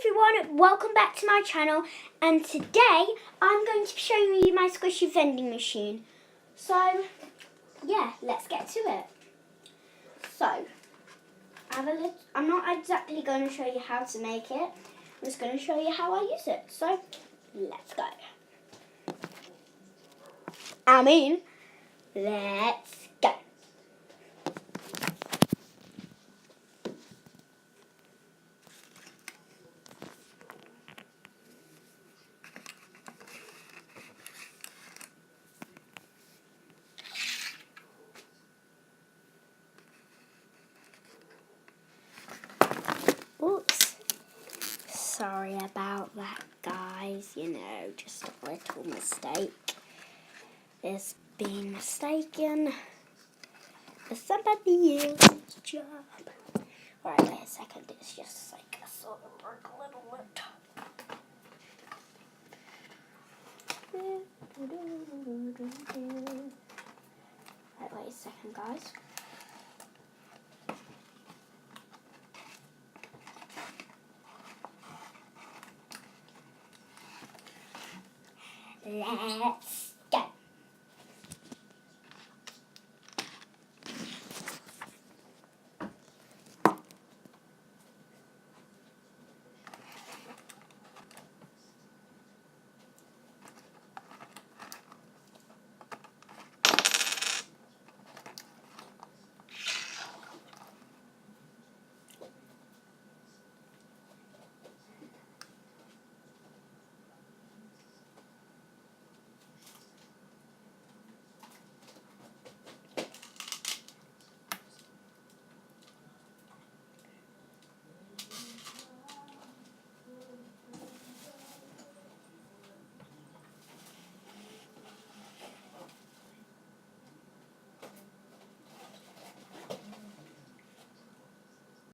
everyone, welcome back to my channel, and today I'm going to be showing you my squishy vending machine. So yeah, let's get to it. So I'm not exactly going to show you how to make it, I'm just going to show you how I use it. So let's go. Let's go. Oops. Sorry about that, guys. You know, just a little mistake. It's been mistaken for somebody else's job. Alright, wait a second. It's just like a sort of broke a little bit. Right, wait a second, guys. Let's